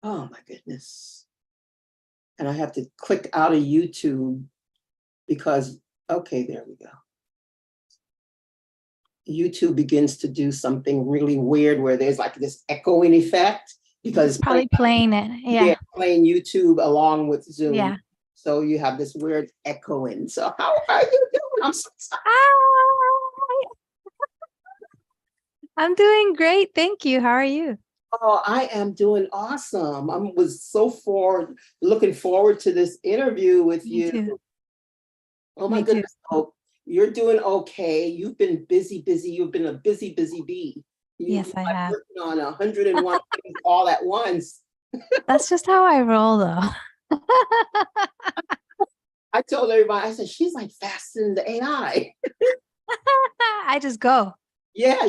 Oh my goodness. And I have to click out of YouTube because, okay, there we go. YouTube begins to do something really weird where there's like this echoing effect because It's probably playing it. Yeah. playing YouTube along with Zoom. Yeah. So you have this weird echoing. So how are you doing? I'm so sorry. I'm doing great. Thank you. How are you? Oh, I am doing awesome. Looking forward to this interview with Me you. too. Oh my Me too. goodness. Oh, you're doing okay. You've been busy. You've been a busy bee. Yes, I Like have. working on 101 things all at once. That's just how I roll, though. I told everybody, I said, she's like faster than the AI. I just go. Yeah,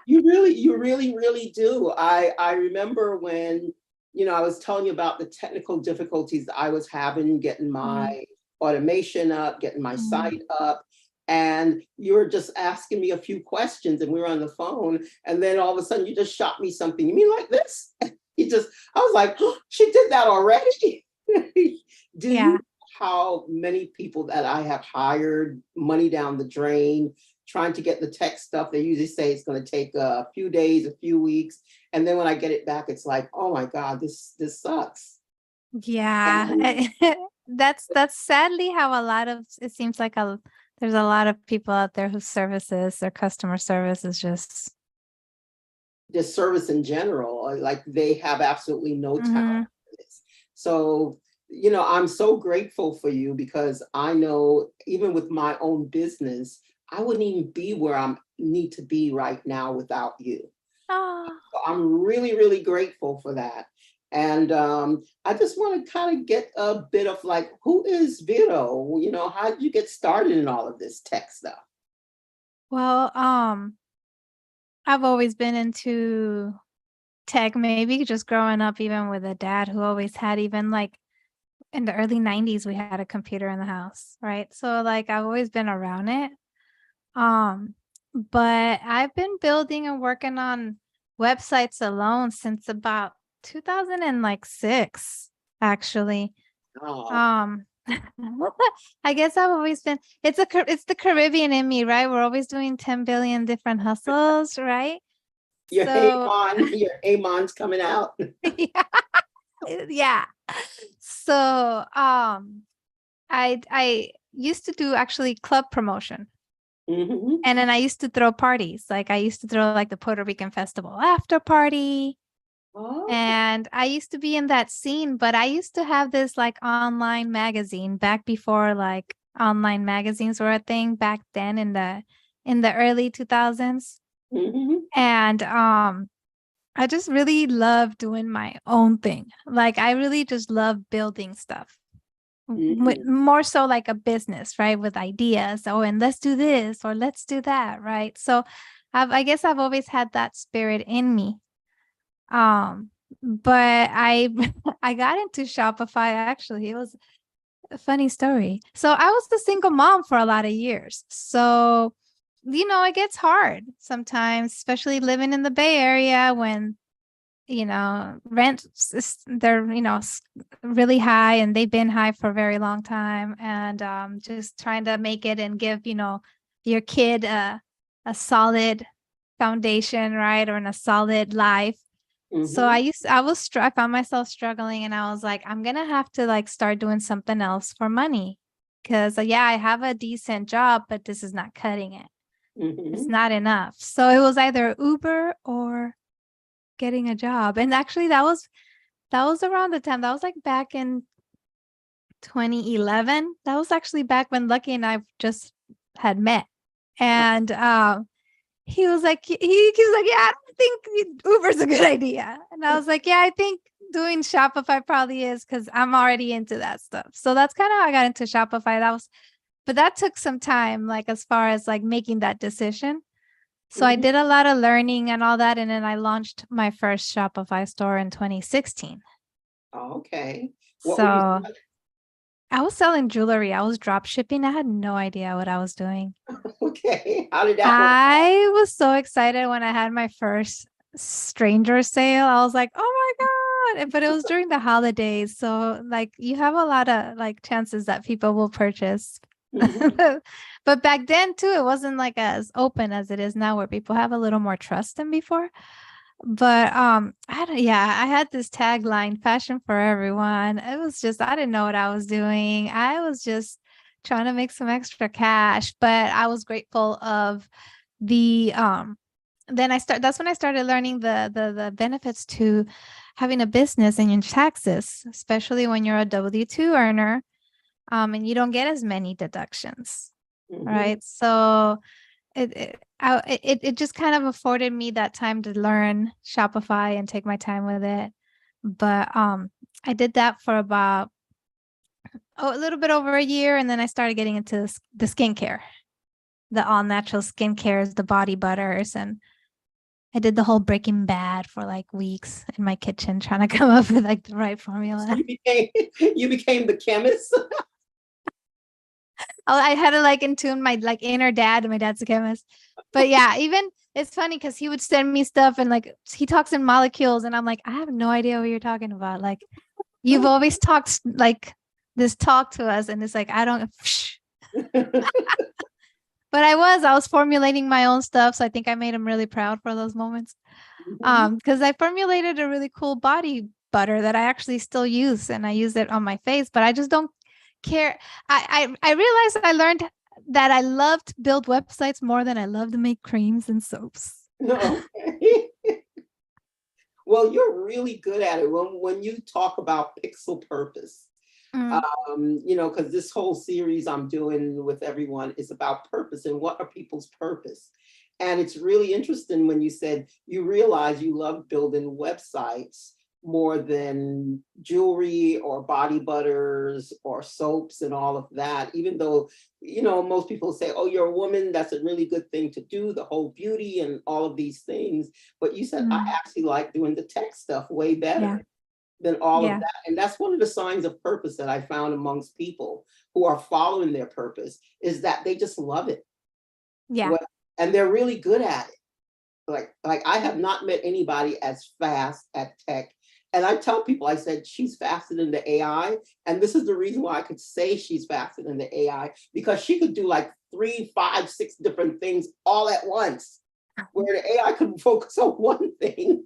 you really do. I remember when, I was telling you about the technical difficulties I was having getting my automation up, getting my site up. And you were just asking me a few questions and we were on the phone. And then all of a sudden you just shot me something. You mean like this? I was like, oh, she did that already. Do you know how many people that I have hired, money down the drain, trying to get the tech stuff? They usually say it's going to take a few days, a few weeks. And then when I get it back, it's like, oh my God, this sucks. Yeah. That's sadly how it seems like there's a lot of people out there whose their customer service is just service in general, like they have absolutely no time for this. So, I'm so grateful for you because I know even with my own business, I wouldn't even be where I need to be right now without you. Oh. So I'm really, really grateful for that. And I just want to kind of get a bit of like, who is Vero? How did you get started in all of this tech stuff? Well, I've always been into tech, maybe just growing up, even with a dad who always had, even like in the early 90s, we had a computer in the house, right? So like I've always been around it. But I've been building and working on websites alone since about 2006, actually. Oh. I guess I've always been, it's the Caribbean in me, right? We're always doing 10 billion different hustles, right? Your So Amon's coming out. yeah. Yeah. So I used to do actually club promotion. And then I used to throw parties. Like I used to throw like the Puerto Rican festival after party. Oh. And I used to be in that scene, but I used to have this like online magazine back before like online magazines were a thing back then in the early 2000s. And I just really love doing my own thing. Like I really just love building stuff. More so like a business, right? With ideas. Oh, and let's do this or let's do that, right? So I guess I've always had that spirit in me. But I I got into Shopify actually. It was a funny story. So I was the single mom for a lot of years. So, it gets hard sometimes, especially living in the Bay Area when rents they're really high and they've been high for a very long time, and just trying to make it and give your kid a solid foundation, right, or in a solid life. So I found myself struggling, and I was like, I'm gonna have to like start doing something else for money, because I have a decent job, but this is not cutting it. It's not enough. So it was either Uber or getting a job. And actually that was around the time, that was like back in 2011. That was actually back when Lucky and I just had met. And he was like, yeah, I don't think Uber's a good idea. And I was like, yeah, I think doing Shopify probably is, because I'm already into that stuff. So that's kind of how I got into Shopify. But that took some time, like as far as like making that decision. So I did a lot of learning and all that. And then I launched my first Shopify store in 2016. Okay. So I was selling jewelry. I was drop shipping. I had no idea what I was doing. Okay. How did that work? I was so excited when I had my first stranger sale. I was like, oh my what? But it was during the holidays. So like you have a lot of like chances that people will purchase. Mhm. But back then too, it wasn't like as open as it is now where people have a little more trust than before. But I had this tagline, fashion for everyone. It was just I didn't know what I was doing. I was just trying to make some extra cash, but I was grateful of the then that's when I started learning the benefits to having a business and your taxes, especially when you're a W-2 earner, and you don't get as many deductions, Mhm. right? So it just kind of afforded me that time to learn Shopify and take my time with it. But I did that for about a little bit over a year, and then I started getting into the skincare, the all natural skincares, the body butters, and I did the whole Breaking Bad for like weeks in my kitchen trying to come up with like the right So formula. you became the chemist. Oh, I had to like intune my like inner dad, and my dad's a chemist. But yeah, even it's funny because he would send me stuff and like he talks in molecules, and I'm like, I have no idea what you're talking about. Like you've always talked like this talk to us, and it's like I don't. But I was formulating my own stuff, so I think I made him really proud for those moments. Mhm. Because I formulated a really cool body butter that I actually still use, and I use it on my face, but I just don't care. I realized I learned that I love to build websites more than I love to make creams and soaps. Okay. Well, you're really good at it when you talk about pixel purpose. Mm, Because this whole series I'm doing with everyone is about purpose and what are people's purpose. And it's really interesting when you said you realize you love building websites more than jewelry or body butters or soaps and all of that, even though, most people say, oh, you're a woman, that's a really good thing to do, the whole beauty and all of these things. But you said, I mm, actually like doing the tech stuff way yeah, better than all of yeah, that. And that's one of the signs of purpose that I found amongst people who are following their purpose is that they just love it. yeah. What and they're really good at it. Like I have not met anybody as fast at tech. And I tell people, I said, she's faster than the AI. And this is the reason why I could say she's faster than the AI, because she could do like 3, 5, 6 different things all at once, where the AI could focus on one thing.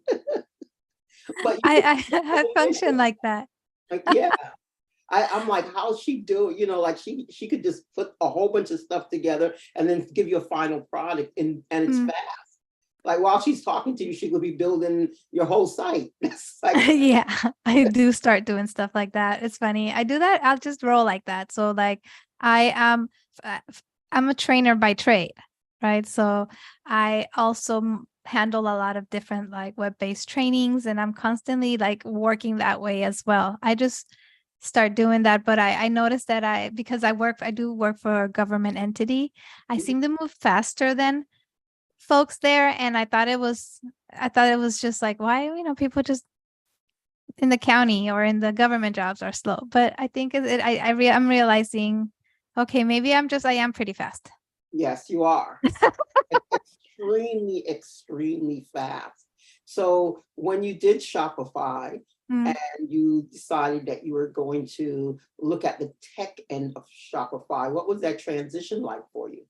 But you could I function like that. like, yeah. I'm like, how's she do? Like she could just put a whole bunch of stuff together and then give you a final product, and it's Mm. fast. Like while she's talking to you, she could be building your whole site. It's like, Yeah, I do start doing stuff like that. It's funny. I do that. I'll just roll like that. So like I am I'm a trainer by trade, right? So I also handle a lot of different like web-based trainings, and I'm constantly like working that way as well. I just start doing that, but I noticed that because I do work for a government entity, I seem to move faster than folks there, and I thought it was just like why people just in the county or in the government jobs are slow. But I think I'm realizing, okay, maybe I am pretty fast. yes, you are. Extremely, extremely fast. So when you did Shopify Mm. and you decided that you were going to look at the tech end of Shopify, what was that transition like for you?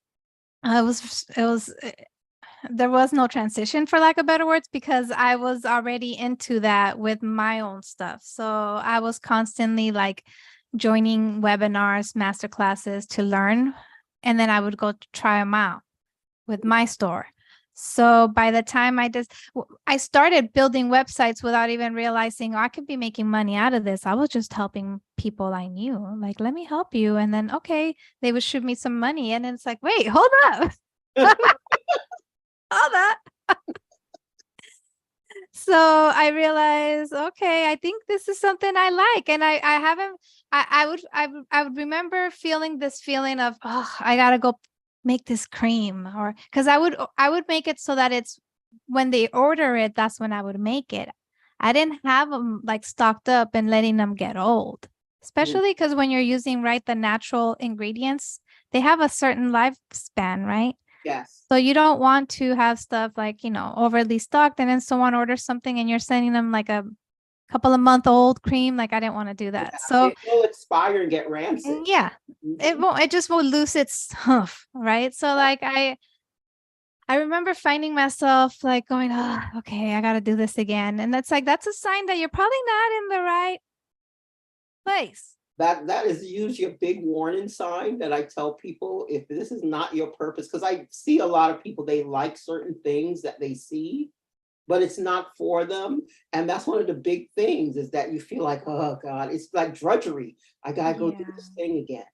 It was there was no transition for lack of better words because I was already into that with my own stuff. So I was constantly like joining webinars, master classes to learn, and then I would go to try them out with my store. So by the time I started building websites without even realizing, oh, I could be making money out of this. I was just helping people I knew, like, let me help you. And then, okay, they would shoot me some money. And then it's like, wait, hold up. Hold up. So I realized, okay, I think this is something I like. And I haven't, I would remember feeling this feeling of, oh, I gotta go make this cream, or because I would make it so that it's when they order it, that's when I would make it. I didn't have them like stocked up and letting them get old, especially because when you're using the natural ingredients, they have a certain lifespan, right? Yes. So you don't want to have stuff like, overly stocked and then someone orders something and you're sending them like a couple of month old cream. Like I didn't want to do that. So It will expire and get rancid. yeah, it Mhm. won't, it just won't lose its humph, right? So like I remember finding myself like going, oh, okay, I got to do this again. And that's like, that's a sign that you're probably not in the right place. That is usually a big warning sign that I tell people, if this is not your purpose, because I see a lot of people, they like certain things that they see, but it's not for them. And that's one of the big things, is that you feel like, oh God, it's like drudgery. I gotta go do Yeah. this thing again.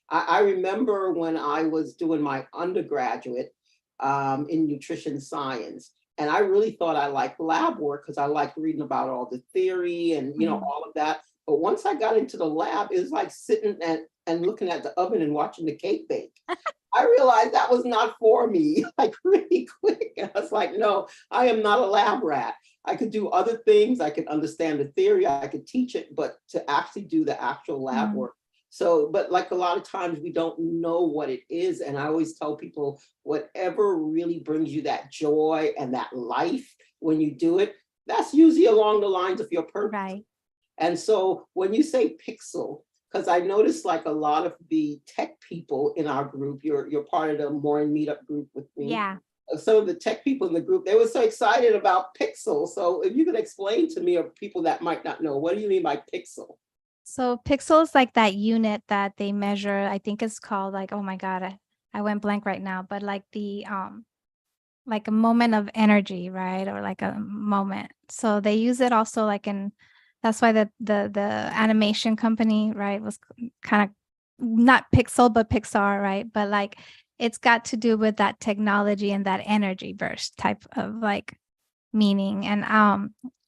I remember when I was doing my undergraduate in nutrition science, and I really thought I liked lab work because I liked reading about all the theory and Mhm. all of that. But once I got into the lab, it was like sitting and looking at the oven and watching the cake bake. I realized that was not for me, like really quick. And I was like, no, I am not a lab rat. I could do other things. I could understand the theory. I could teach it, but to actually do the actual lab Mhm. work. So, but like a lot of times we don't know what it is. And I always tell people, whatever really brings you that joy and that life when you do it, that's usually along the lines of your purpose. Right. And so when you say pixel, because I noticed like a lot of the tech people in our group, you're part of the Morning Meetup group with me. Yeah. Some of the tech people in the group, they were so excited about pixel. So if you could explain to me, or people that might not know, what do you mean by pixel? So pixel is like that unit that they measure. I think it's called like, oh my God, I went blank right now, but like a moment of energy, right? Or like a moment. So they use it also like in, that's why the animation company, right, was kind of not Pixel, but Pixar, right? But like it's got to do with that technology and that energy burst type of like meaning. And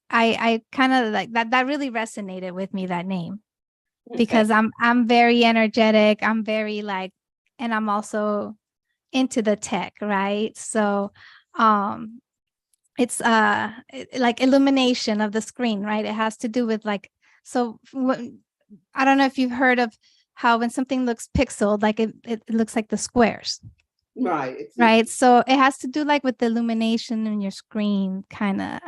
I kind of like that really resonated with me, that name, Okay, because I'm very energetic. I'm very like, and I'm also into the tech, right? So um it's like illumination of the screen, right? It has to do with like, so I don't know if you've heard of how when something looks pixeled, like it looks like the squares, right. right? So it has to do like with the illumination in your screen, kind of.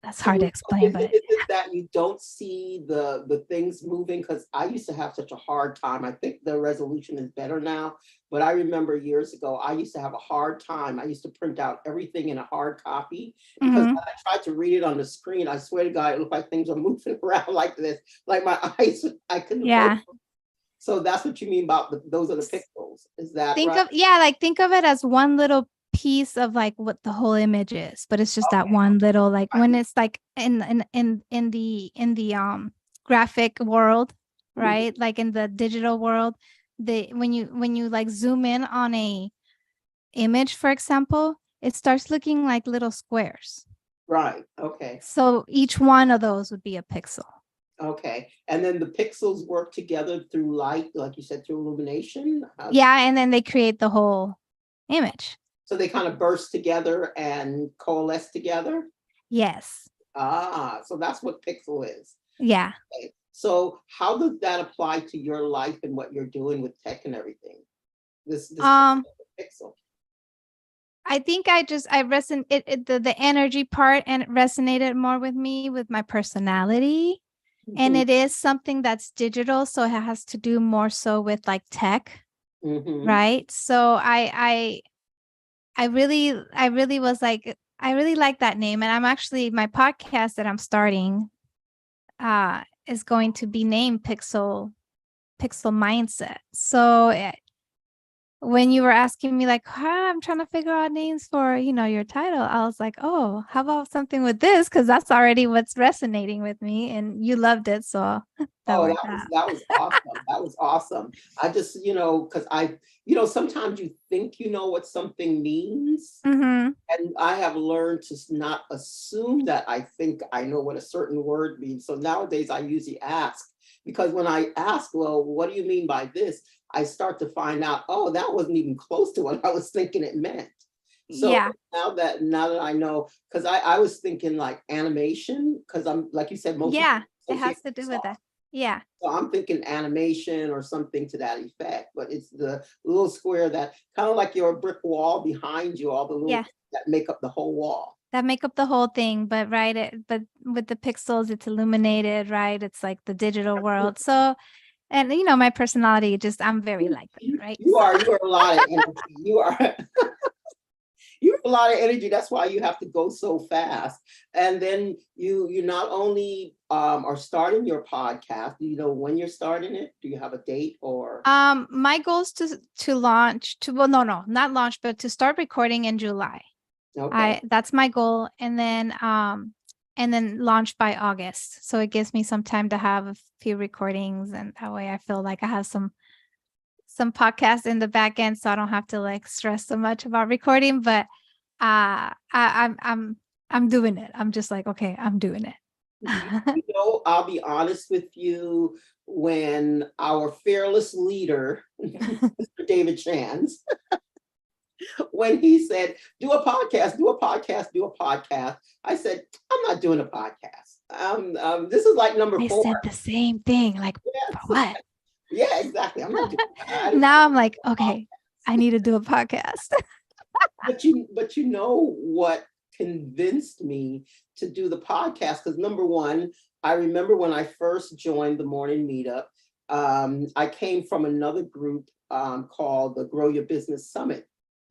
That's hard to So explain, but is it that you don't see the things moving? Because I used to have such a hard time. I think the resolution is better now, but I remember years ago, I used to have a hard time. I used to print out everything in a hard copy, because Mhm. when I tried to read it on the screen, I swear to God, it looked like things were moving around like this, like my eyes, I couldn't focus. Yeah. So that's what you mean about those are the pixels. Is that Think right? of, yeah, like think of it as one little piece of like what the whole image is, but it's just that one little, like when it's like in the graphic world, Mhm. right? Like in the digital world, the when you like zoom in on a image, for example, it starts looking like little squares. Right. Okay. So each one of those would be a pixel. Okay. And then the pixels work together through light, like you said, through illumination. Yeah, and then they create the whole image. So they kind of burst together and coalesce together. Yes. Ah, so that's what pixel is. Yeah. Okay. So how does that apply to your life and what you're doing with tech and everything? This Um pixel. I think I the energy part, and it resonated more with me with my personality. And Mhm, it is something that's digital, so it has to do more so with like tech, mhm. right? So I really was like, I really like that name. And I'm actually, my podcast that I'm starting is going to be named Pixel Mindset. So when you were asking me like, I'm trying to figure out names for, your title, I was like, oh, how about something with this? Because that's already what's resonating with me, and you loved it, so that Oh, worked out. that was awesome. That was awesome. I just, because sometimes you think you know what something means. Mm-hmm. And I have learned to not assume that I think I know what a certain word means. So nowadays I usually ask, because when I ask, well, what do you mean by this? I start to find out, oh, that wasn't even close to what I was thinking it meant. So Yeah, now that I know, because I was thinking like animation, because I'm like you said, most people yeah, it associate has to do with Pixar. that. Yeah, So I'm thinking animation or something to that effect, but it's the little square that kind of like your brick wall behind you, all the little yeah, things that make up the whole wall. that make up the whole thing, but but with the pixels, it's illuminated, right? It's like the digital world. So, and my personality, I'm very like that, right? You So, are a lot of energy. You have a lot of energy. That's why you have to go so fast. And then you not only are starting your podcast. Do you know when you're starting it? Do you have a date or? my goal is to launch well, no, not launch, but to start recording in July. Okay. That's my goal, and then launch by August. So it gives me some time to have a few recordings, and that way I feel like I have some podcasts in the back end, so I don't have to like stress so much about recording. But I'm doing it. I'm just like, okay, I'm doing it. I'll be honest with you, when our fearless leader, Mr. David Chance, when he said, do a podcast, do a podcast, do a podcast, I said, I'm not doing a podcast. This is like number I 4. said the same thing. Like, for Yes. what? Yeah, exactly. I'm not doing Now I'm like, okay, I need to do a podcast. but you know what convinced me to do the podcast? Because number one, I remember when I first joined the morning meetup, I came from another group called the Grow Your Business Summit.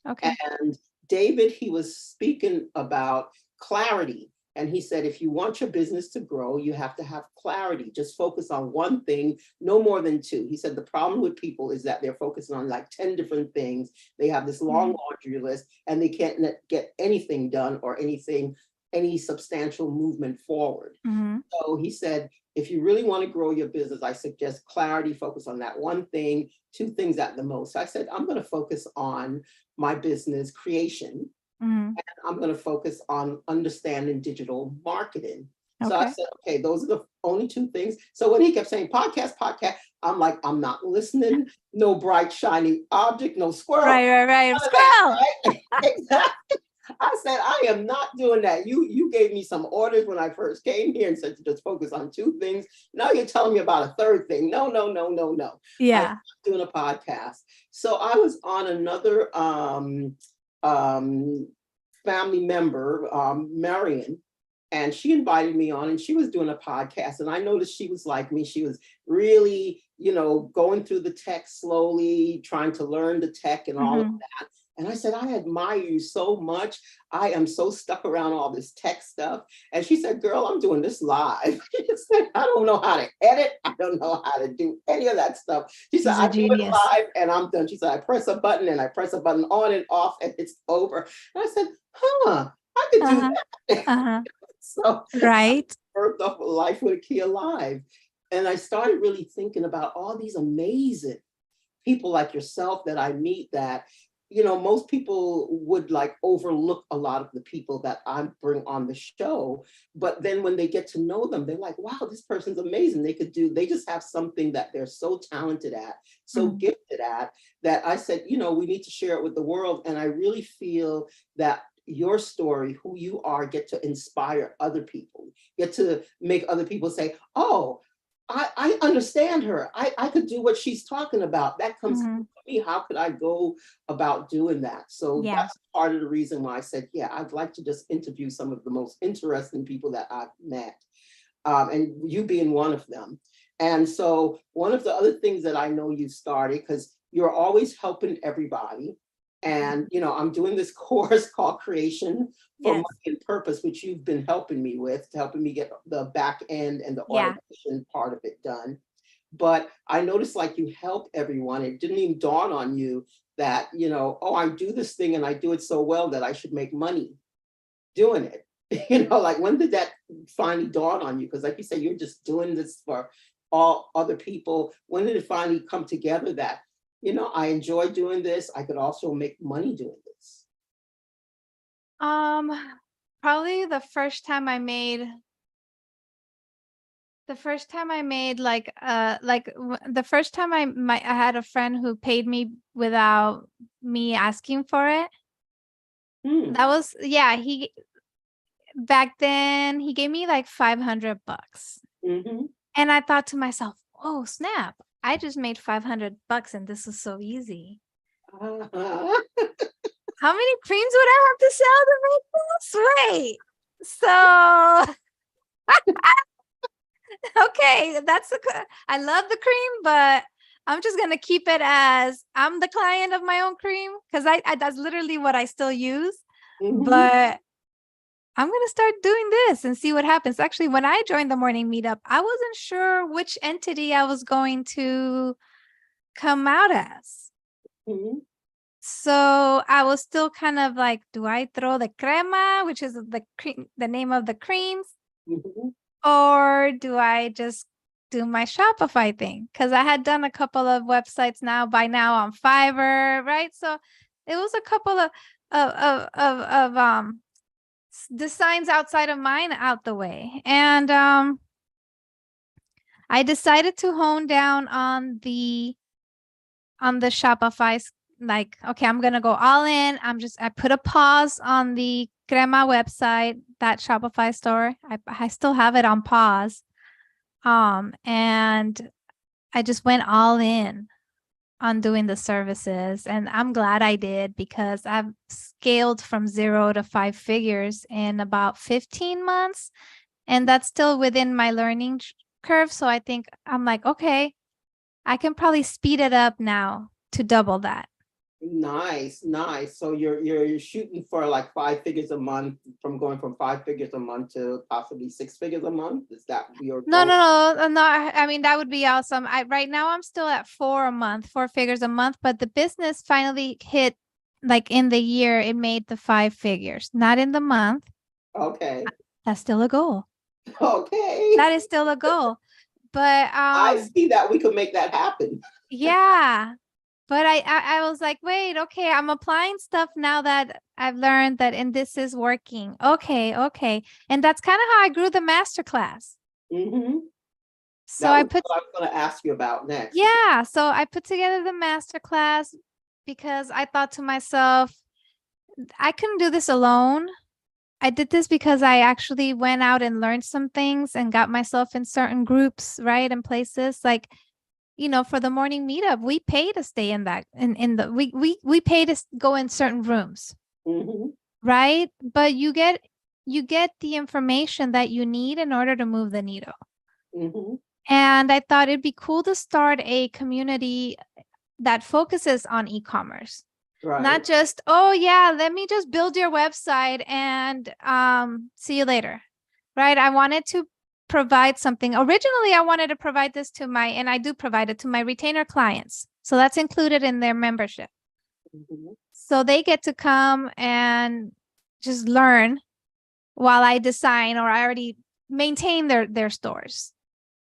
Okay. And David, he was speaking about clarity. And he said, if you want your business to grow, you have to have clarity. Just focus on one thing, no more than 2. He said, the problem with people is that they're focusing on like 10 different things. They have this long laundry list and they can't get anything done or any substantial movement forward. Mm-hmm. So he said, if you really want to grow your business, I suggest clarity, focus on that one thing, 2 things at the most. So I said, I'm going to focus on my business creation. Mm-hmm. And I'm going to focus on understanding digital marketing. So I Okay. said, okay, those are the only 2 things. So when he kept saying podcast, I'm like, I'm not listening. No bright, shiny object, no squirrel. Right. Squirrel. Right? Exactly. I said, I am not doing that. You gave me some orders when I first came here and said to just focus on 2 things. Now you're telling me about a 3rd thing. No. Yeah. I'm not doing a podcast. So I was on another family member, Marion, and she invited me on and she was doing a podcast. And I noticed she was like me. She was really, going through the tech slowly, trying to learn the tech and all of that. And I said, I admire you so much. I am so stuck around all this tech stuff. And she said, girl, I'm doing this live. She said, I don't know how to edit. I don't know how to do any of that stuff. She said, I do it live and I'm done. She said, I press a button and I press a button on and off and it's over. And I said, I could do that. So right. birthed off of Life with Akyiaa Live. And I started really thinking about all these amazing people like yourself that I meet that, most people would like overlook a lot of the people that I bring on the show. But then when they get to know them, they're like, wow, this person's amazing. They just have something that they're so talented at, so gifted at, that I said, we need to share it with the world. And I really feel that your story, who you are, get to inspire other people, get to make other people say, oh, I understand her. I could do what she's talking about. That comes to me. How could I go about doing that? So that's part of the reason why I said, yeah, I'd like to just interview some of the most interesting people that I've met, and you being one of them. And so one of the other things that I know you started, because you're always helping everybody. And, I'm doing this course called Creation for Money and Purpose, which you've been helping me with, helping me get the back end and the automation part of it done. But I noticed like you help everyone. It didn't even dawn on you that, I do this thing and I do it so well that I should make money doing it. Like when did that finally dawn on you? Because like you said, you're just doing this for all other people. When did it finally come together that, I enjoy doing this, I could also make money doing this? Probably the first time I made the first time I had a friend who paid me without me asking for it. That was, he back then he gave me like $500. And I thought to myself, oh snap, I just made $500 and this is so easy. How many creams would I have to sell to make wait. So, okay, I love the cream, but I'm just gonna keep it as I'm the client of my own cream because I that's literally what I still use. But I'm gonna start doing this and see what happens. Actually, when I joined the morning meetup, I wasn't sure which entity I was going to come out as. So I was still kind of like, do I throw the crema, which is the cream, the name of the creams, or do I just do my Shopify thing? Because I had done a couple of websites by now on Fiverr, right? So it was a couple of designs outside of mine out the way, and I decided to hone down on the Shopify. Like, okay, I'm gonna go all in. I put a pause on the Crema website, that Shopify store. I still have it on pause. And I just went all in on doing the services, and I'm glad I did because I've scaled from 0 to 5 figures in about 15 months, and that's still within my learning curve. So I think I'm like, okay, I can probably speed it up now to double that. Nice. So you're shooting for like 5 figures a month, from going from 5 figures a month to possibly 6 figures a month. Is that your goal? No. I mean, that would be awesome. Right now I'm still at 4 figures a month, but the business finally hit, like, in the year it made the 5 figures, not in the month. Okay. That's still a goal. Okay. That is still a goal. But I see that we could make that happen. yeah. But I was like, wait, okay, I'm applying stuff now that I've learned that, and this is working. Okay. And that's kind of how I grew the masterclass. So That was what I was going to ask you about next. Yeah, so I put together the masterclass because I thought to myself, I couldn't do this alone. I did this because I actually went out and learned some things and got myself in certain groups, right? And places like, for the morning meetup, we pay to stay in that, we pay to go in certain rooms, right? But you get the information that you need in order to move the needle. And I thought it'd be cool to start a community that focuses on e-commerce. Right. Not just, oh yeah, let me just build your website and see you later. Right? I wanted to provide something. Originally, I wanted to provide this and I do provide it to my retainer clients. So that's included in their membership. So they get to come and just learn while I design, or I already maintain their stores.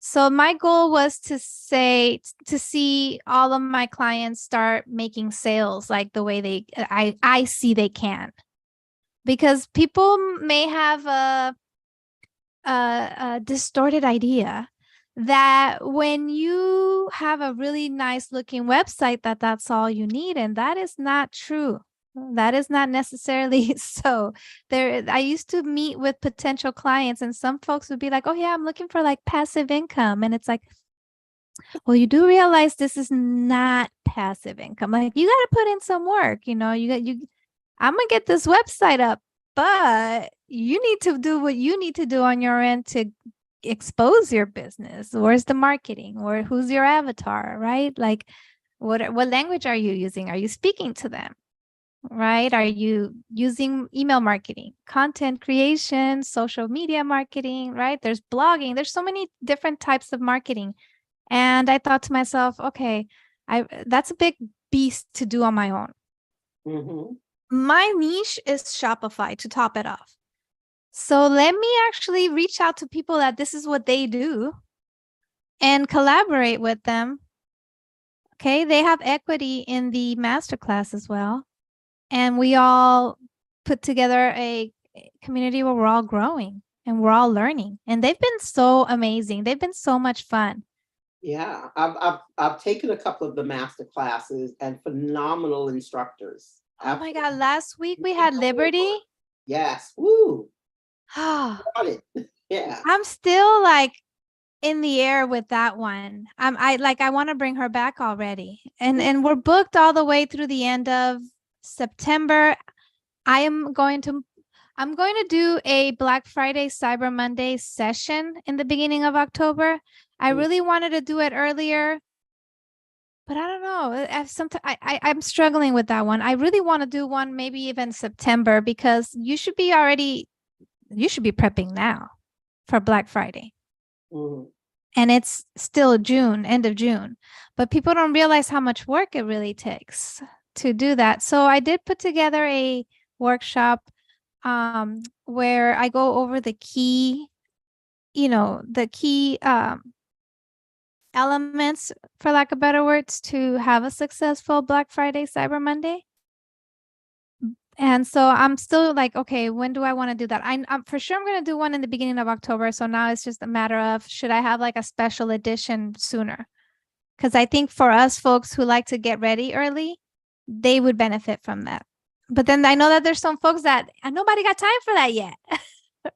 So my goal was to see all of my clients start making sales like the way I see they can. Because people may have a distorted idea that when you have a really nice looking website, that's all you need. And that is not true. That is not necessarily so. I used to meet with potential clients, and some folks would be like, oh yeah, I'm looking for like passive income. And it's like, well, you do realize this is not passive income. Like, you got to put in some work, I'm gonna get this website up, but you need to do what you need to do on your end to expose your business. Where's the marketing, or who's your avatar, right? Like, what language are you using? Are you speaking to them? Right? Are you using email marketing, content creation, social media marketing, right? There's blogging. There's so many different types of marketing. And I thought to myself, okay, that's a big beast to do on my own. My niche is Shopify, to top it off. So let me actually reach out to people that this is what they do and collaborate with them. Okay, they have equity in the masterclass as well. And we all put together a community where we're all growing and we're all learning. And they've been so amazing. They've been so much fun. Yeah, I've taken a couple of the master classes, and phenomenal instructors. Oh my God, last week we had Liberty. Yes. Woo. Oh, yeah. I'm still like in the air with that one. I want to bring her back already. And we're booked all the way through the end of September. I am going to I'm going to do a Black Friday, Cyber Monday session in the beginning of October. I really wanted to do it earlier, but I don't know. I'm struggling with that one. I really want to do one maybe even September, because you should be prepping now for Black Friday. Mhm. And it's still June, end of June, but people don't realize how much work it really takes to do that. So I did put together a workshop where I go over the key, elements, for lack of better words, to have a successful Black Friday, Cyber Monday. And so I'm still like, okay, when do I want to do that? I'm for sure I'm going to do one in the beginning of October. So now it's just a matter of, should I have like a special edition sooner? Because I think for us folks who like to get ready early, they would benefit from that. But then I know that there's some folks that nobody got time for that yet.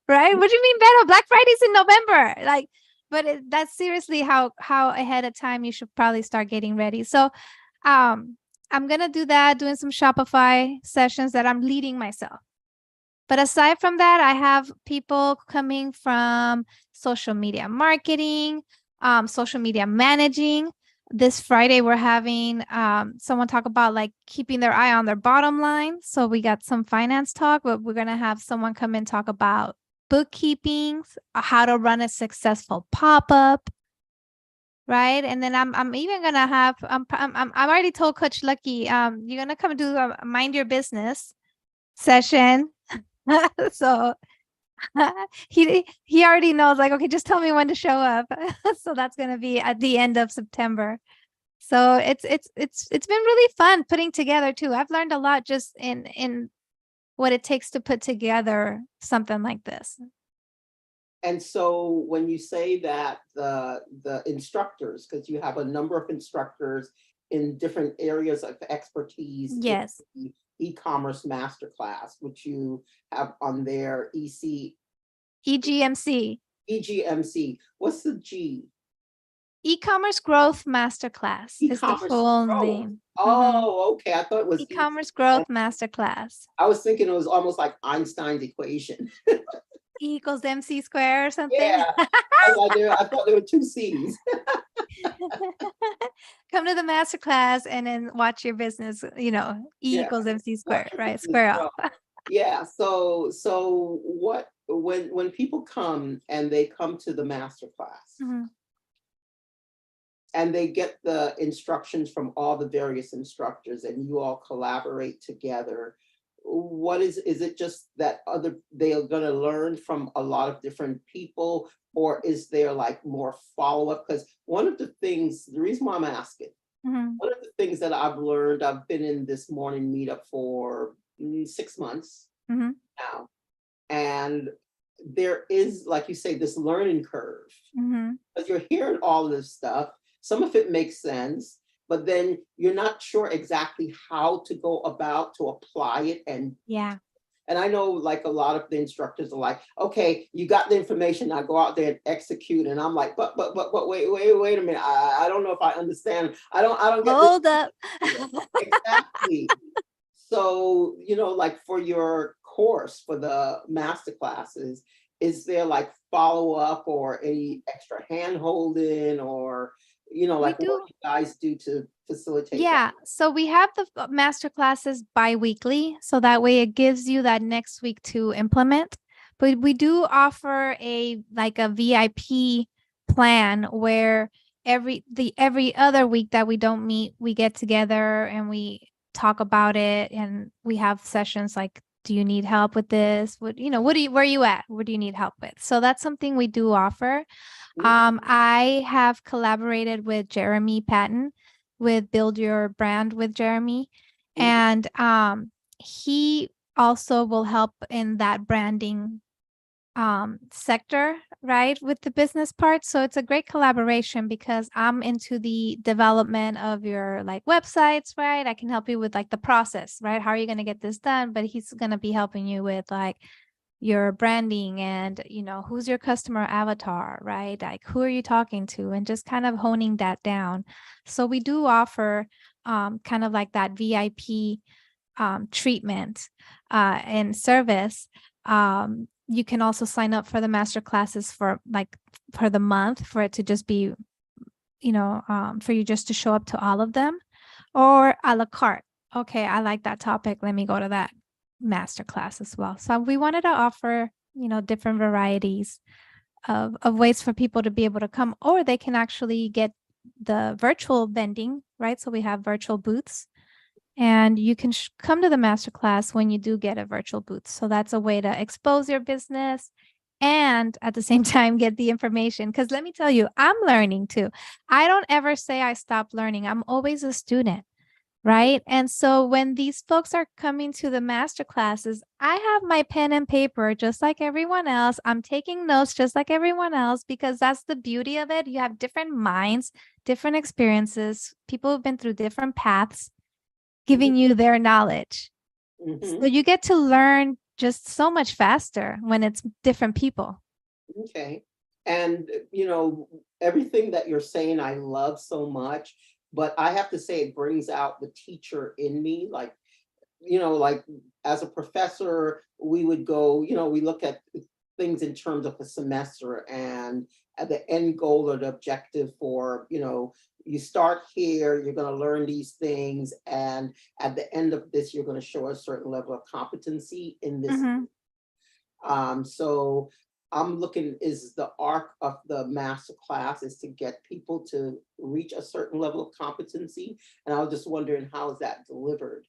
Right? What do you mean, Vero? Black Friday's in November. Like, but that's seriously how ahead of time you should probably start getting ready. So I'm gonna do that, doing some Shopify sessions that I'm leading myself. But aside from that, I have people coming from social media marketing, social media managing. This Friday, we're having someone talk about like keeping their eye on their bottom line. So we got some finance talk, but we're gonna have someone come in talk about bookkeeping, how to run a successful pop-up, right? And then I'm even gonna have I already told Coach Lucky you're gonna come do a mind your business session. So he already knows, like, okay, just tell me when to show up. So that's gonna be at the end of September. So it's been really fun putting together too. I've learned a lot just in what it takes to put together something like this. And so when you say that the instructors, because you have a number of instructors in different areas of expertise in Yes. the e-commerce masterclass, which you have on their EGMC, EGMC. What's the G? e-commerce growth masterclass is the E-commerce full growth. name. Oh, okay. I thought it was E-commerce growth masterclass. I was thinking it was almost like Einstein's equation. E equals MC square or something. Yeah. I thought there were two C's. Come to the masterclass and then watch your business, E Yeah. equals MC Watch squared, your right? business Square grow. off. Yeah. So what when people come and they come to the master class Mhm. and they get the instructions from all the various instructors and you all collaborate together, what is it just that they are going to learn from a lot of different people, or is there like more follow-up? Because one of the reason why I'm asking, Mhm. one of the things that I've learned, I've been in this morning meetup for 6 months Mhm. now, and there is, like you say, this learning curve, Mhm. because you're hearing all of this stuff. Some of it makes sense, but then you're not sure exactly how to go about to apply it. Yeah. And I know like a lot of the instructors are like, okay, you got the information, now go out there and execute. And I'm like, but wait a minute. I don't know if I understand. I don't get this. Hold up. Exactly. So, like for your course, for the master classes, is there like follow up or any extra hand holding, or, We like what do. you guys do to facilitate that? Yeah. So we have the master classes bi-weekly. So that way it gives you that next week to implement. But we do offer a VIP plan where every other week that we don't meet, we get together and we talk about it, and we have sessions like, do you need help with this? Where are you at? What do you need help with? So that's something we do offer. I have collaborated with Jeremy Patton with Build Your Brand with Jeremy. Mhm. And he also will help in that branding sector, right, with the business part. So it's a great collaboration because I'm into the development of your like websites, right? I can help you with like the process, right? How are you going to get this done? But he's going to be helping you with like your branding and who's your customer avatar, right? Like who are you talking to, and just kind of honing that down. So we do offer kind of like that VIP treatment and service. You can also sign up for the master classes for the month, for it to just be, for you just to show up to all of them, or a la carte. Okay, I like that topic. Let me go to that master class as well. So we wanted to offer, different varieties of ways for people to be able to come, or they can actually get the virtual vending, right? So we have virtual booths, and you can come to the masterclass when you do get a virtual booth. So that's a way to expose your business and at the same time get the information. Because let me tell you, I'm learning too. I don't ever say I stopped learning. I'm always a student, right? And so when these folks are coming to the master classes, I have my pen and paper just like everyone else. I'm taking notes just like everyone else, because that's the beauty of it. You have different minds, different experiences, people who've been through different paths giving you their knowledge. So you get to learn just so much faster when it's different people. Okay. And, everything that you're saying, I love so much, but I have to say it brings out the teacher in me. Like, like as a professor, we would go, we look at things in terms of a semester and at the end goal or the objective for, you start here, you're going to learn these things. And at the end of this, you're going to show a certain level of competency in this. So I'm looking, is the arc of the master class is to get people to reach a certain level of competency. And I was just wondering, how is that delivered?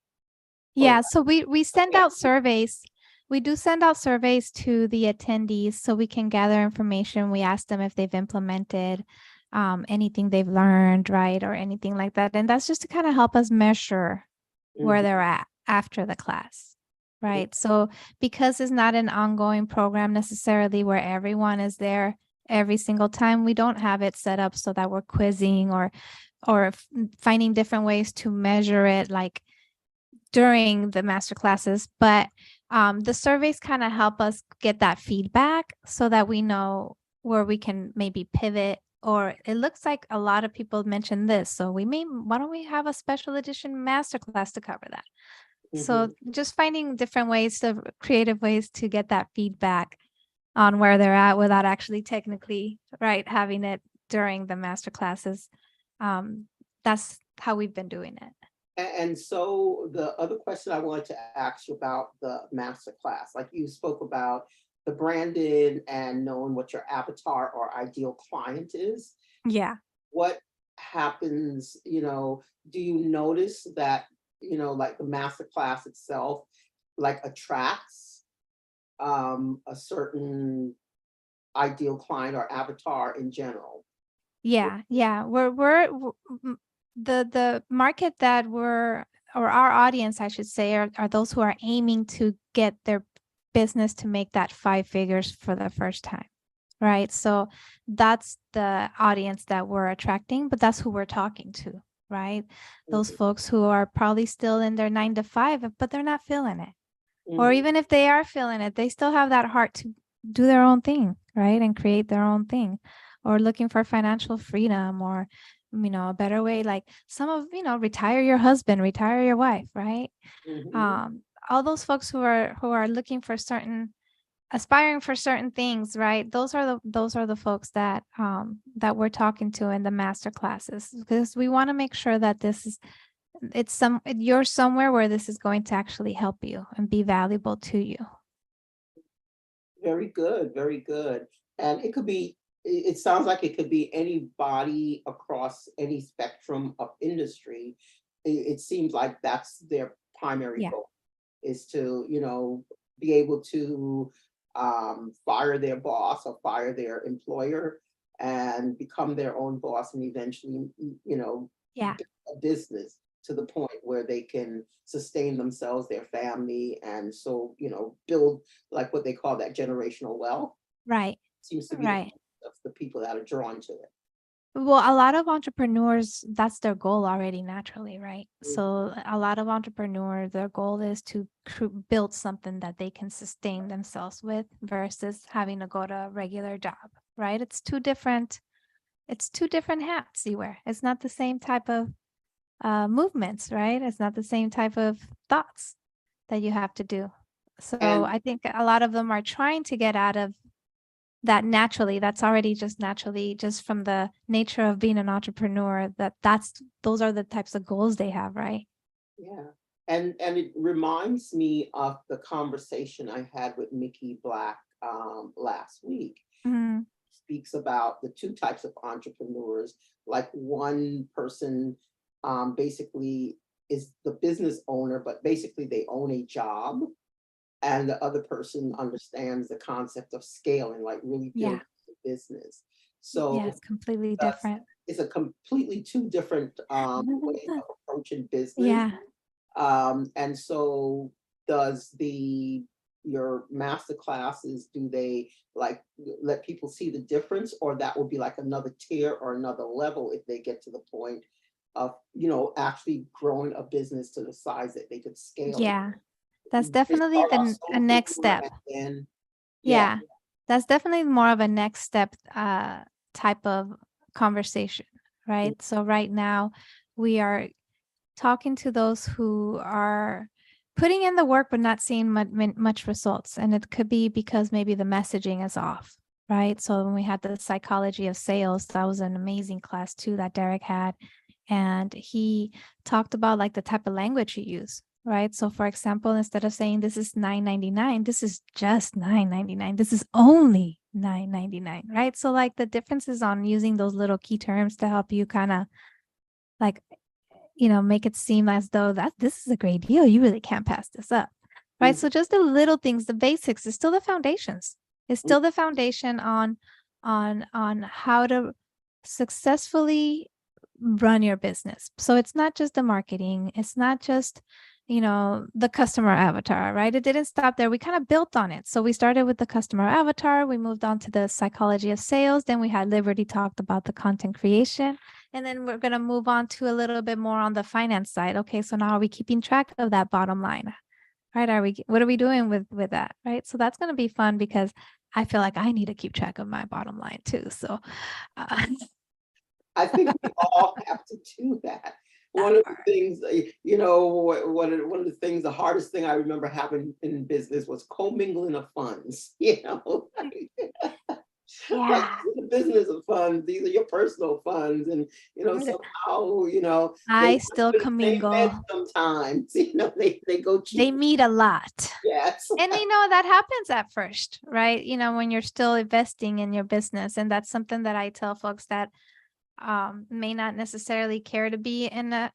Yeah, so we send out surveys. We do send out surveys to the attendees so we can gather information. We ask them if they've implemented anything they've learned, right, or anything like that. And that's just to kind of help us measure where they're at after the class, right? So because it's not an ongoing program necessarily where everyone is there every single time, we don't have it set up so that we're quizzing or finding different ways to measure it, like during the master classes. But the surveys kind of help us get that feedback so that we know where we can maybe pivot, or it looks like a lot of people mentioned this. So why don't we have a special edition master class to cover that? So just finding different ways, creative ways to get that feedback on where they're at without actually technically, right, having it during the master classes. That's how we've been doing it. And so the other question I wanted to ask you about the master class, like you spoke about the branding and knowing what your avatar or ideal client is. Yeah. What happens, do you notice that, like the master class itself, like attracts a certain ideal client or avatar in general? Yeah. The market that or our audience, I should say, are those who are aiming to get their business to make that 5 figures for the first time, right? So that's the audience that we're attracting, but that's who we're talking to, right? Those folks who are probably still in their 9 to 5, but they're not feeling it. Or even if they are feeling it, they still have that heart to do their own thing, right? And create their own thing, or looking for financial freedom, or a better way, like some of, retire your husband, retire your wife, right? All those folks who are looking for aspiring for certain things, right? Those are the folks that we're talking to in the master classes, because we want to make sure that you're somewhere where this is going to actually help you and be valuable to you. Very good, very good. And it sounds like it could be anybody across any spectrum of industry. It seems like that's their primary goal, is to, be able to fire their boss or fire their employer and become their own boss, and eventually, build a business to the point where they can sustain themselves, their family, and so, build like what they call that generational wealth. Right. Seems to be the people that are drawn to it. Well, a lot of entrepreneurs, that's their goal already naturally, right? So a lot of entrepreneurs, their goal is to build something that they can sustain themselves with versus having to go to a regular job, right? It's two different hats you wear. It's not the same type of movements, right? It's not the same type of thoughts that you have to do. So And I think a lot of them are trying to get out of that naturally. That's already just naturally, just from the nature of being an entrepreneur, those are the types of goals they have, right? yeah, and it reminds me of the conversation I had with Mickey Black last week. Mhm. Speaks about the two types of entrepreneurs. Like one person basically is the business owner, but basically they own a job, and the other person understands the concept of scaling, like really Yeah. building the business. So Yeah, it's completely that's different. it's a completely two different way of approaching business. Yeah. And so does your master classes, do they like let people see the difference, or that would be like another tier or another level if they get to the point of, actually growing a business to the size that they could scale it? Yeah. That's They definitely start off a next solopreneur step. and then, yeah. Yeah. That's definitely more of a next step type of conversation, right? So right now we are talking to those who are putting in the work but not seeing much results. And it could be because maybe the messaging is off, right? So when we had the psychology of sales, that was an amazing class too that Derek had. And he talked about like the type of language you use, right? So for example, instead of saying this is $9.99, this is just $9.99. This is only $9.99, right? So like the difference is on using those little key terms to help you kind of like make it seem as though that this is a great deal. You really can't pass this up. Right. Mhm. So just the little things, the basics is still the foundations. It's still the foundation on how to successfully run your business. So it's not just the marketing, it's not just the customer avatar, right? It didn't stop there. We kind of built on it. So we started with the customer avatar, we moved on to the psychology of sales, then we had Liberty talked about the content creation. And then we're going to move on to a little bit more on the finance side. Okay, so now are we keeping track of that bottom line? Right? What are we doing with that? Right? So that's going to be fun because I feel like I need to keep track of my bottom line too. So I think we all have to do that. One that of the part. things, one of the things, the hardest thing I remember having in business was commingling of funds, like Yeah. this is the business of funds, these are your personal funds, and somehow, they I go still to the same bed commingle. sometimes, they go cheap. They meet a lot. Yes. And that happens at first, right? When you're still investing in your business. And that's something that I tell folks that may not necessarily care to be in a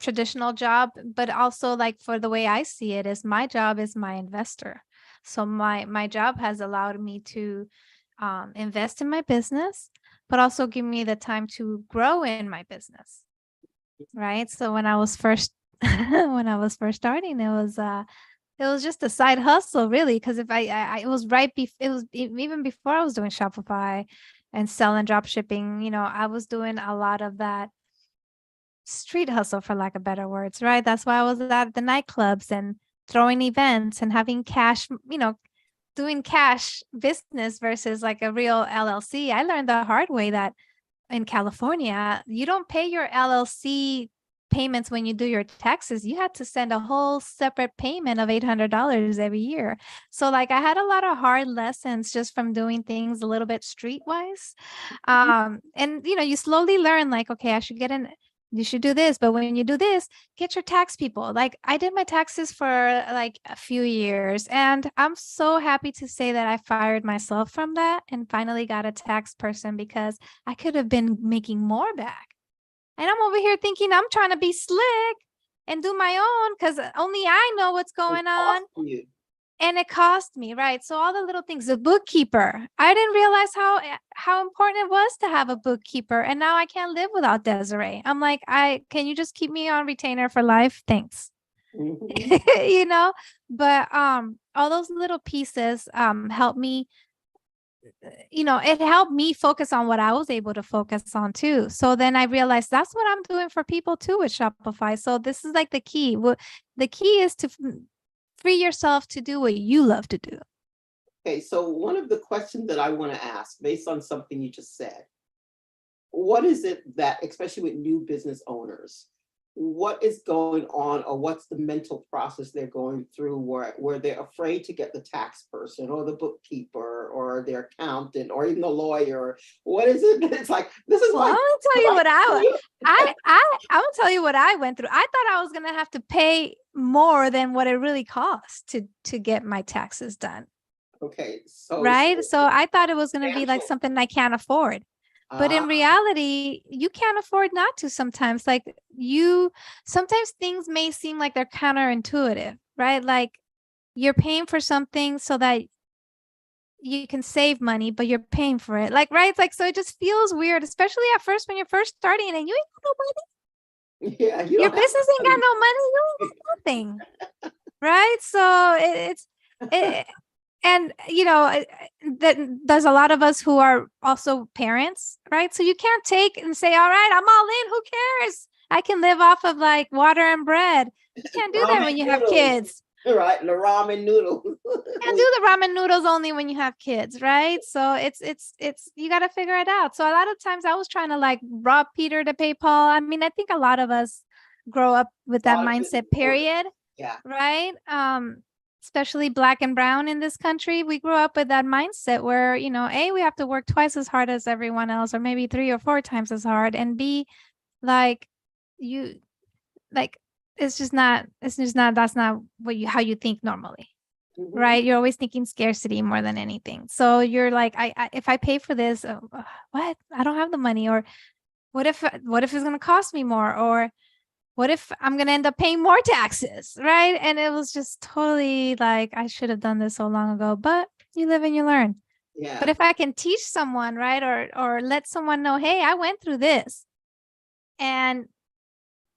traditional job, but also like for the way I see it is my job is my investor. So my job has allowed me to invest in my business, but also give me the time to grow in my business. Right. So when I was first when I was first starting, it was just a side hustle, really, because if it was even before I was doing Shopify and selling drop shipping, I was doing a lot of that street hustle, for lack of better words, right? That's why I was at the nightclubs and throwing events and having cash, doing cash business versus like a real LLC. I learned the hard way that in California, you don't pay your LLC payments when you do your taxes. You had to send a whole separate payment of $800 every year. So like I had a lot of hard lessons just from doing things a little bit streetwise. And you slowly learn like, okay, you should do this, but when you do this, get your tax people. Like I did my taxes for like a few years, and I'm so happy to say that I fired myself from that and finally got a tax person because I could have been making more back. And I'm over here thinking I'm trying to be slick and do my own because only I know what's It going on. costs you. And it cost me, right? So all the little things, the bookkeeper, I didn't realize how important it was to have a bookkeeper. And now I can't live without Desiree. I'm like, can you just keep me on retainer for life? Thanks. Mhm. you know, but all those little pieces help me, it helped me focus on what I was able to focus on too. So then I realized that's what I'm doing for people too with Shopify. So this is like the key. The key is to free yourself to do what you love to do. Okay, so one of the questions that I want to ask, based on something you just said, what is it that, especially with new business owners, what is going on, or what's the mental process they're going through where they're afraid to get the tax person or the bookkeeper or their accountant or even the lawyer. What is it? It's like, this is Well, I'm my gonna tell you what life. I'm gonna tell you what I went through. I thought I was gonna have to pay more than what it really costs to get my taxes done. Okay, so Right. So I thought it was gonna be like financial. something I can't afford. But in Ah, reality, you can't afford not to sometimes. Like sometimes things may seem like they're counterintuitive, right? Like you're paying for something so that you can save money, but you're paying for it. Like, right? It's like, so it just feels weird, especially at first when you're first starting and you ain't got no money. yeah, you Your don't have business ain't got no money. You ain't got nothing. Right. So it, and that there's a lot of us who are also parents, right? So you can't take and say, all right, I'm all in, who cares, I can live off of like water and bread. You can't do that ramen when you have noodles, kids. right? The ramen noodles. Can't do the ramen noodles only when you have kids, right? So it's you got to figure it out. So a lot of times I was trying to like rob Peter to pay Paul. I mean, I think a lot of us grow up with A that lot of mindset business owners. period, Yeah, right? Especially black and brown in this country, we grew up with that mindset where, A, we have to work twice as hard as everyone else, or maybe 3 or 4 times as hard, and B, like you like it's just not that's not how you think normally. mhm, Right? You're always thinking scarcity more than anything. So you're like, I if I pay for this, what? I don't have the money. Or what if it's going to cost me more? Or what if I'm going to end up paying more taxes? Right? And it was just totally like, I should have done this so long ago, but you live and you learn. But yeah, if I can teach someone, right? Or let someone know, hey, I went through this and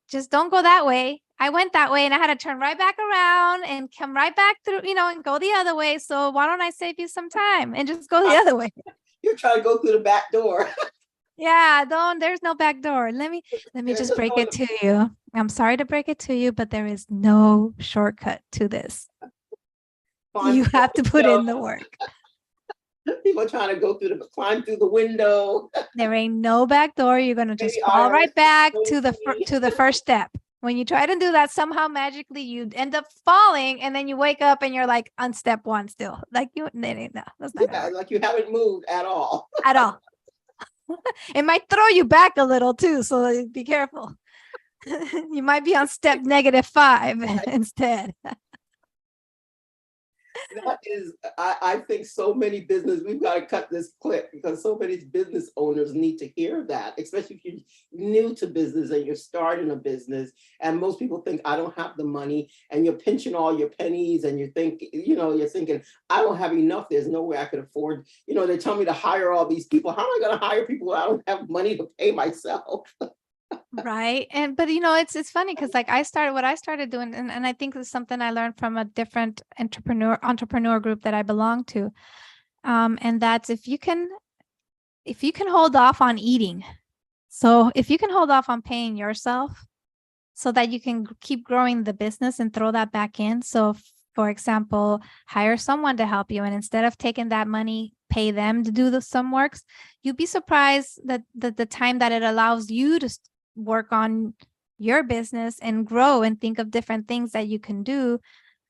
just don't go that way. I went that way and I had to turn right back around and come right back through, and go the other way. So why don't I save you some time and just go the other way? you're trying to go through the back door. Yeah, there's no back door. Let me They're just just break going it to to you. I'm sorry to break it to you, but there is no shortcut to this. climb You through have to the put window. in the work. People trying to climb through the window. There ain't no back door. You're gonna just Maybe fall IRS right back is to the first step. When you try to do that, somehow magically you end up falling, and then you wake up and you're like on step one still. Like no, that's not gonna yeah, work like you haven't moved at all. at all. It might throw you back a little too, so be careful. You might be on step -5 instead. That is, I think so many business, we've got to cut this clip because so many business owners need to hear that, especially if you're new to business and you're starting a business. And most people think, I don't have the money, and you're pinching all your pennies and you think, you're thinking, I don't have enough. There's no way I could afford, they tell me to hire all these people. How am I going to hire people? I don't have money to pay myself. Right. But it's funny because like what I started doing, and I think it's something I learned from a different entrepreneur group that I belong to. And that's if you can hold off on eating. So if you can hold off on paying yourself so that you can keep growing the business and throw that back in. So for example, hire someone to help you, and instead of taking that money, pay them to do some works. You'd be surprised that the time that it allows you to work on your business and grow and think of different things that you can do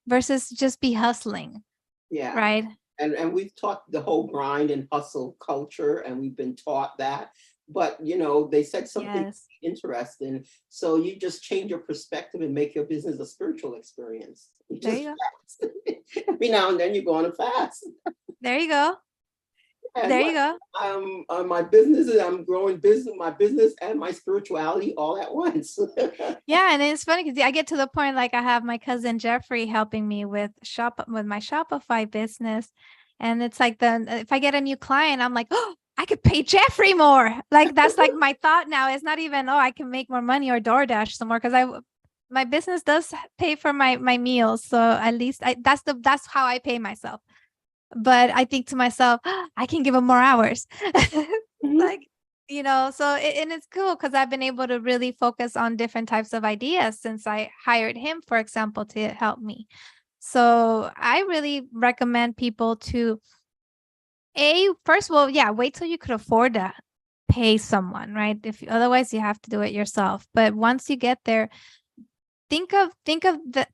versus just be hustling, Yeah. right? And we've taught the whole grind and hustle culture, and we've been taught that. But they said something Yes. interesting. So you just change your perspective and make your business a spiritual experience. You There just you go. fast. Every now and then you're going to fast. There you go. And There you go. my business is, I'm growing my business and my spirituality all at once. Yeah, and it's funny because I get to the point like I have my cousin Jeffrey helping me with my Shopify business, and it's like if I get a new client, I'm like, oh, I could pay Jeffrey more. Like that's like my thought now. It's not even I can make more money or DoorDash some more because my business does pay for my meals, so at least that's how I pay myself. But I think to myself, I can give him more hours. Mhm. Like, so and it's cool because I've been able to really focus on different types of ideas since I hired him, for example, to help me. So I really recommend people to first of all, yeah, wait till you could afford to pay someone, right? If otherwise you have to do it yourself. But once you get there, think of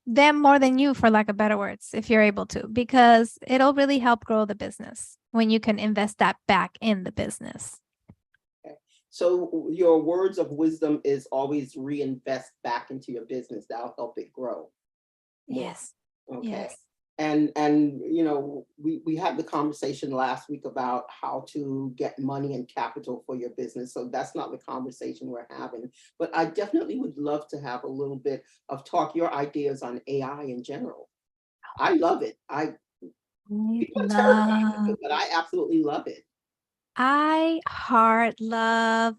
them more than you, for lack of better words, if you're able to, because it'll really help grow the business when you can invest that back in the business. Okay. So your words of wisdom is always reinvest back into your business. That'll help it grow more. Yes. Okay. Yes. And you know, we had the conversation last week about how to get money and capital for your business. So that's not the conversation we're having. But I definitely would love to have a little bit of talk, your ideas on AI in general. I love it. People are terrified of it, but I absolutely love it. I love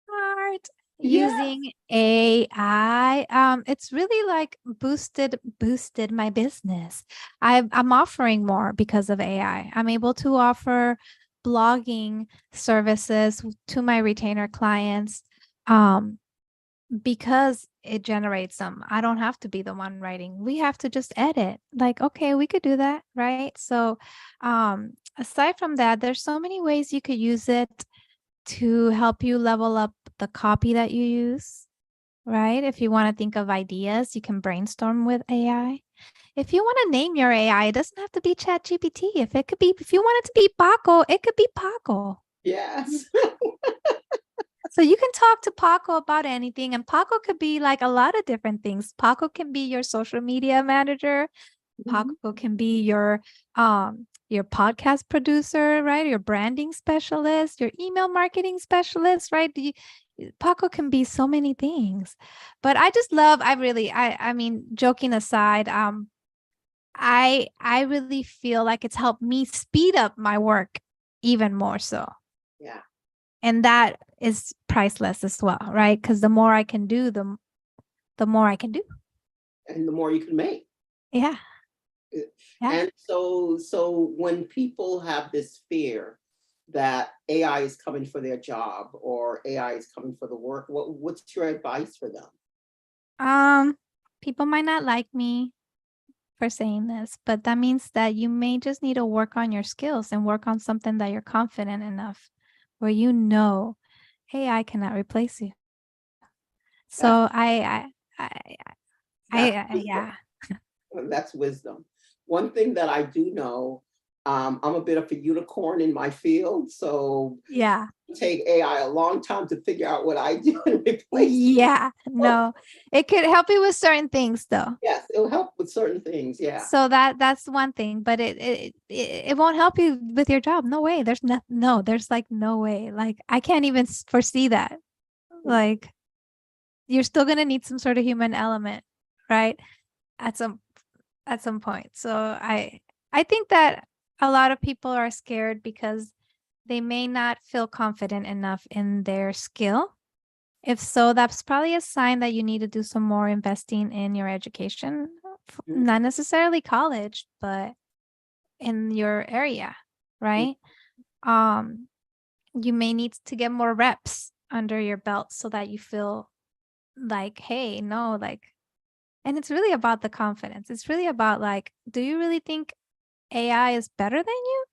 heart Yeah. using AI. It's really like boosted my business. I'm offering more because of AI. I'm able to offer blogging services to my retainer clients because it generates them. I don't have to be the one writing. We have to just edit. Like, okay, we could do that, right? So aside from that, there's so many ways you could use it to help you level up the copy that you use, right? If you want to think of ideas, you can brainstorm with AI. If you want to name your AI, it doesn't have to be ChatGPT. If you want it to be Paco, it could be Paco. Yes. So you can talk to Paco about anything, and Paco could be like a lot of different things. Paco can be your social media manager. Paco can be your podcast producer, right? Your branding specialist, your email marketing specialist, right? Paco can be so many things. But I mean, joking aside, I really feel like it's helped me speed up my work even more so. Yeah. And that is priceless as well, right? Because the more I can do, the more I can do. And the more you can make. Yeah. Yeah. And so when people have this fear that AI is coming for their job or AI is coming for the work, what's your advice for them? People might not like me for saying this, but that means that you may just need to work on your skills and work on something that you're confident enough where you know AI cannot replace you. So yeah. That's wisdom. One thing that I do know, I'm a bit of a unicorn in my field, so Yeah. it take AI a long time to figure out what I do and replace. Yeah. No, it could help you with certain things though. Yes, it'll help with certain things. Yeah. So that's one thing, but it won't help you with your job. No way. There's there's like no way. Like I can't even foresee that. Like you're still gonna need some sort of human element, right? At some point. So I think that a lot of people are scared because they may not feel confident enough in their skill. If so, that's probably a sign that you need to do some more investing in your education, not necessarily college, but in your area, right? You may need to get more reps under your belt so that you feel like, hey, no, like, and it's really about the confidence. It's really about like, do you really think AI is better than you?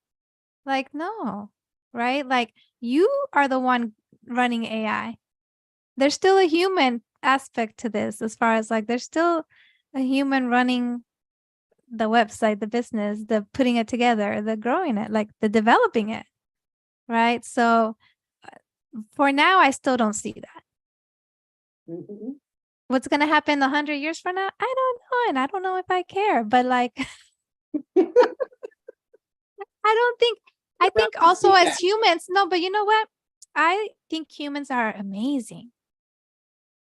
Like, no, right? Like, you are the one running AI. There's still a human aspect to this, as far as like, there's still a human running the website, the business, the putting it together, the growing it, like the developing it, right? So for now, I still don't see that. What's going to happen 100 years from now? I don't know. And I don't know if I care, but like, I think also as humans, no, but you know what? I think humans are amazing.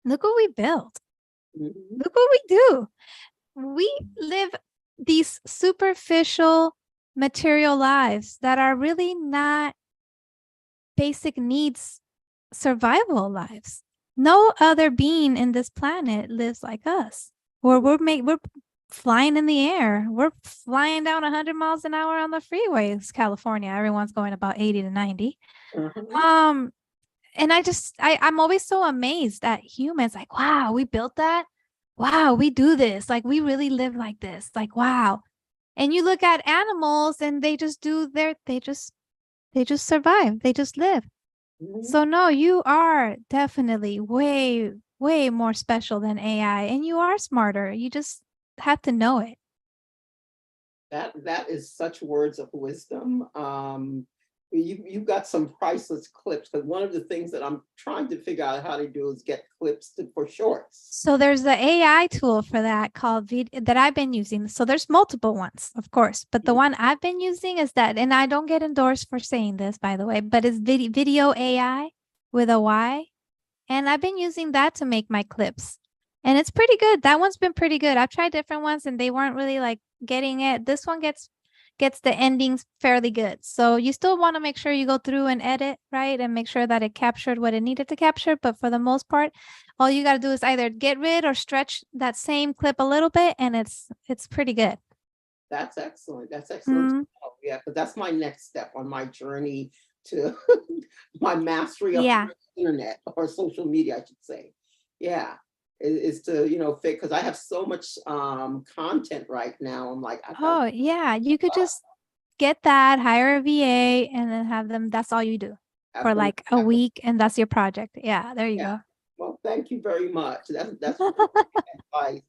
Look what we built. Look what we do. We live these superficial material lives that are really not basic needs survival lives. No other being in this planet lives like us. We're flying in the air. We're flying down 100 miles an hour on the freeways. California, everyone's going about 80 to 90. And I'm always so amazed at humans. Like, wow, we built that. Wow, we do this. Like, we really live like this. Like, wow. And you look at animals and they just survive. They just live. Mhm. So no, you are definitely way, way more special than AI, and you are smarter. You just have to know it. That is such words of wisdom. You've got some priceless clips, because one of the things that I'm trying to figure out how to do is get clips for shorts. So there's the AI tool for that called that I've been using. So there's multiple ones, of course, but the one I've been using is that, and I don't get endorsed for saying this, by the way, but it's video AI with a Y. And I've been using that to make my clips. And it's pretty good. That one's been pretty good. I've tried different ones and they weren't really like getting it. This one gets the endings fairly good. So you still want to make sure you go through and edit, right? And make sure that it captured what it needed to capture. But for the most part, all you got to do is either get rid or stretch that same clip a little bit, and it's pretty good. That's excellent. That's excellent. Mm, Yeah, because that's my next step on my journey to my mastery of yeah. the internet, or social media, I should say. Yeah, is to, fit, because I have so much content right now. I'm like, I've got to Oh, yeah. You could just get that, hire a VA, and then have them. That's all you do have for them. like a week, and that's your project. Yeah, there you Yeah. go. Well, thank you very much. That's really great advice.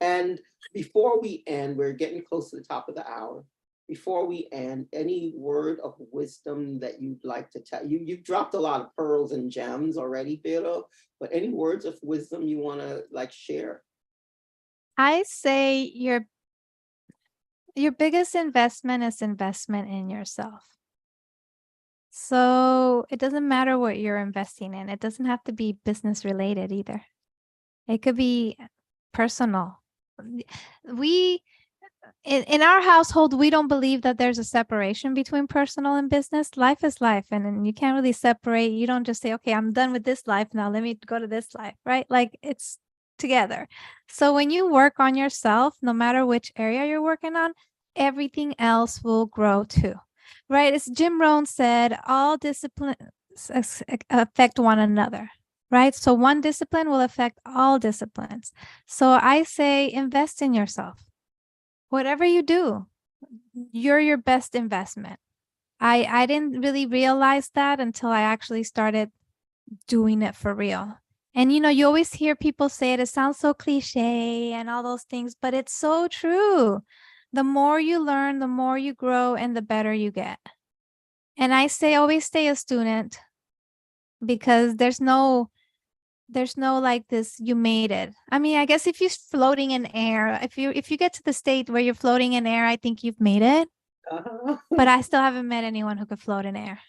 And before we end, we're getting close to the top of the hour. Before we end, any word of wisdom that you'd like to tell? You've dropped a lot of pearls and gems already, Vero, but any words of wisdom you want to like share? I say your biggest investment is investment in yourself. So it doesn't matter what you're investing in. It doesn't have to be business related either. It could be personal. We in our household, we don't believe that there's a separation between personal and business. Life is life, and you can't really separate. You don't just say, okay, I'm done with this life. Now let me go to this life, right? Like it's together. So when you work on yourself, no matter which area you're working on, everything else will grow too, right? As Jim Rohn said, all disciplines affect one another, right? So one discipline will affect all disciplines. So I say invest in yourself. Whatever you do, you're your best investment. I didn't really realize that until I actually started doing it for real. And you always hear people say it sounds so cliche and all those things, but it's so true. The more you learn, the more you grow, and the better you get. And I say always stay a student, because there's no like this you made it. I mean, I guess if you're floating in air, if you get to the state where you're floating in air, I think you've made it. Uh-huh. But I still haven't met anyone who could float in air.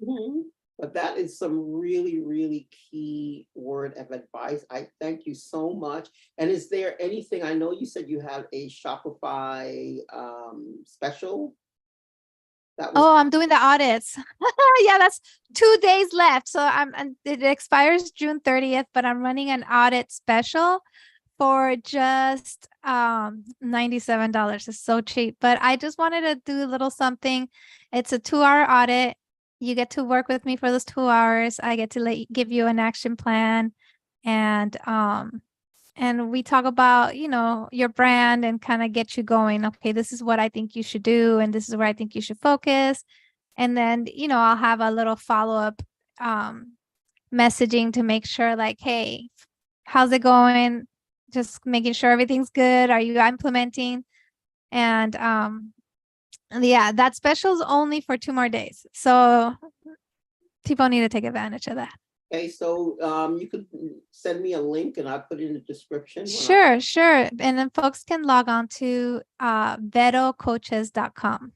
Mhm. But that is some really, really key word of advice. I thank you so much. And is there anything, I know you said you have a Shopify special that was, Oh, I'm doing the audits. Yeah, that's 2 days left. So it expires June 30th, but I'm running an audit special for just $97. It's so cheap. But I just wanted to do a little something. It's a 2-hour audit. You get to work with me for those 2 hours. I get to give you an action plan, and we talk about your brand and kind of get you going. Okay, this is what I think you should do, and this is where I think you should focus. And then I'll have a little follow-up um messaging to make sure, like, hey, how's it going? Just making sure everything's good. Are you implementing? And yeah, that special is only for 2 more days, so people need to take advantage of that. okay, so you could send me a link and I'll put it in the description when I, Sure. And then folks can log on to verocoaches.com.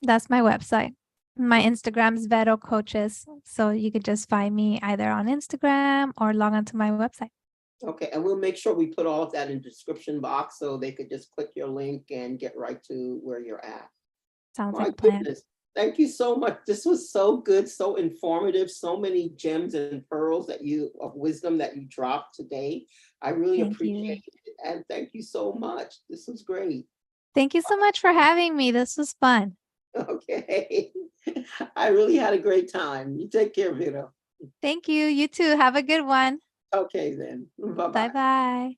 That's my website. My Instagram is Vero Coaches. So you could just find me either on Instagram or log on to my website. okay, and we'll make sure we put all of that in the description box so they could just click your link and get right to where you're at. Sounds My like a plan. goodness. Thank you so much. This was so good, so informative, so many gems and pearls of wisdom that you dropped today. I really Thank you. appreciate it. And thank you so much. This was great. Thank you so much for having me. This was fun. Okay. I really had a great time. You take care, Vero. Thank you. You too. Have a good one. Okay, then. Bye-bye. Bye bye.